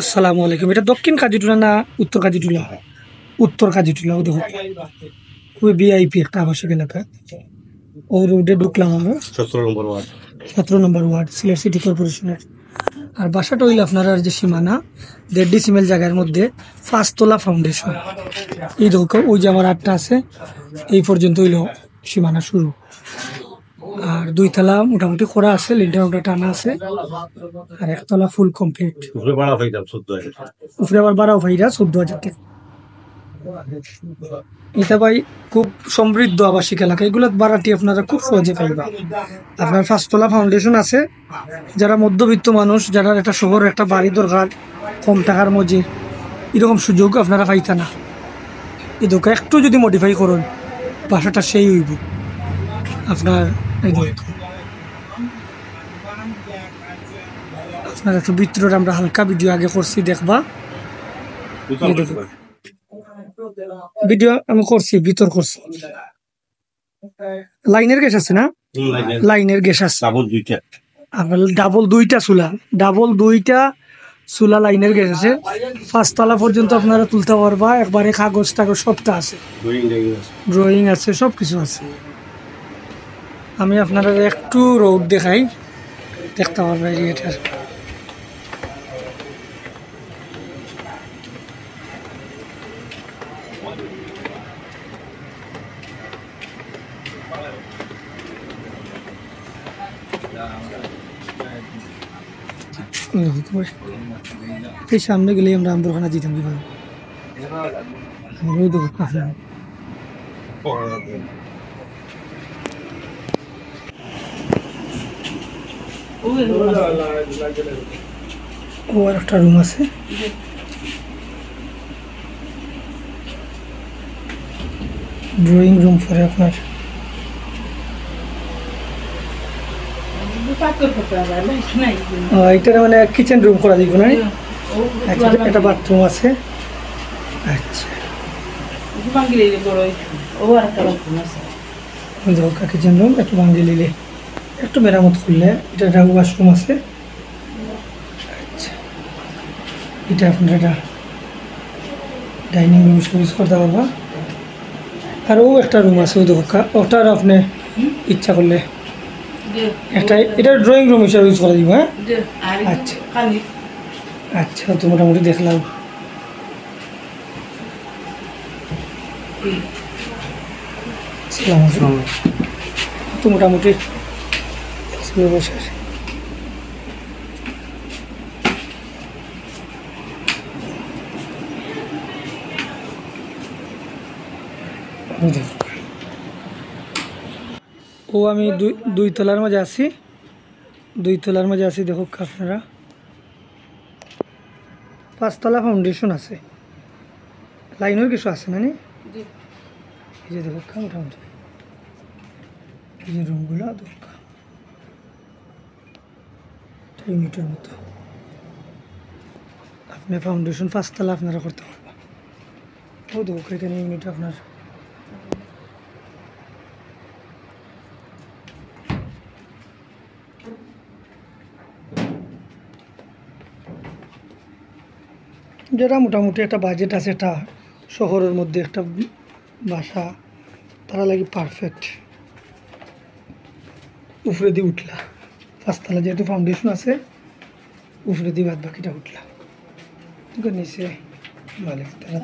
আসসালামু আলাইকুম। এটা দক্ষিণ কাজীটুলা না উত্তর কাজীটুলা? উত্তর কাজীটুলা। ও দেখো খুবই ভিআইপি একটা আবাসিক এলাকা। ও রোডে ঢুকলাম আমরা, 17 নম্বর ওয়ার্ড। 17 নম্বর ওয়ার্ড, সিলেট সিটি কর্পোরেশনের। আর বাসাটা হইল আপনার আর যে সীমানা 1.5 ডিসিমেল জায়গার মধ্যে 5 তলা ফাউন্ডেশন। এই দেখো ওই যে আমার আটটা আছে, এই পর্যন্ত হইল সীমানা শুরু। আর 2 তলা মোটামুটি করা আছে, লিন্টার ওটা টানা আছে। আর 1 তলা ফুল কমপ্লিট। উপরে ভাড়া পাইতাম 14,000। উপরে আবার বাড়াও ভাইরা 14,000 টাকা। এটা ভাই খুব সমৃদ্ধ আবাসিক এলাকা, এগুলো ভাড়াটি আপনারা খুব সহজে পাইবা। আপনার 5 তলা ফাউন্ডেশন আছে। যারা মধ্যবিত্ত মানুষ, যারা একটা শহরে একটা বাড়ি দরকার কম টাকার মধ্যে, এরকম সুযোগ আপনারা পাইতা না। এই দোকান একটু যদি মডিফাই করুন বাসাটা সেই হইব আপনার। এই আপনার একটু ভিতরের আমরা হালকা ভিডিও আগে করছি, দেখবা। ভিডিও আমি করছি, ভিতর করছি। লাইনের গ্যাস আছে না? লাইনের গ্যাস আছে আপনার। ডাবল 2টা চুলা, লাইনের গ্যাস আছে। 5 তলা পর্যন্ত আপনারা তুলতে পারবা একবারে। কাগজ টাগজ সবটা আছে, ড্রয়িং আছে, সবকিছু আছে। আমি আপনারা একটু রোড দেখাই, দেখতে পারবা এরিয়াটার। এই সামনে গেলে আমরা আম্বরখানা যেতাম কিভাবে। ও আর একটা রুম আছে। ড্রয়িং রুম পরে আপনার এটা মানে কিচেন রুম করা দিব না? একটা বাথরুম আছে। আচ্ছা, কিচেন রুম একটু ভাঙ্গি নিলে, একটু মেরামত করলে। এটা একটা ওয়াশরুম আছে। আচ্ছা, এটা আপনার একটা ডাইনিং রুম ইউজ করতে পারবা। আর ও একটা রুম আছে, ওই দেখা ওটার আপনি ইচ্ছা করলে একটা, এটা ড্রয়িং রুম হিসাবে ইউজ করা দিব। হ্যাঁ, আচ্ছা আচ্ছা, তো মোটামুটি দেখলাম। তো মোটামুটি বসে ও আমি 2 তলার মাঝে আছি। 2 তলার মাঝে আছি, দেখো আপনারা। 5 তলা ফাউন্ডেশন আছে, লাইনের কিছু আছে না? এই যে দেখো মোটামুটি এই যে রুমগুলো দরকার ইউনিটের মতো। আপনি ফাউন্ডেশন 5 তলা আপনারা করতে পারবেন। ও দেখো এখানে ইউনিট আপনার। যারা মোটামুটি একটা বাজেট আছে, একটা শহরের মধ্যে একটা বাসা, তারা লাগে পারফেক্ট। উপরে দিয়ে উঠলা 5 তলা, যেহেতু ফাউন্ডেশন আছে, উপরে দিয়ে বাদ বাকিটা উঠলা। নিচে মালিক তারা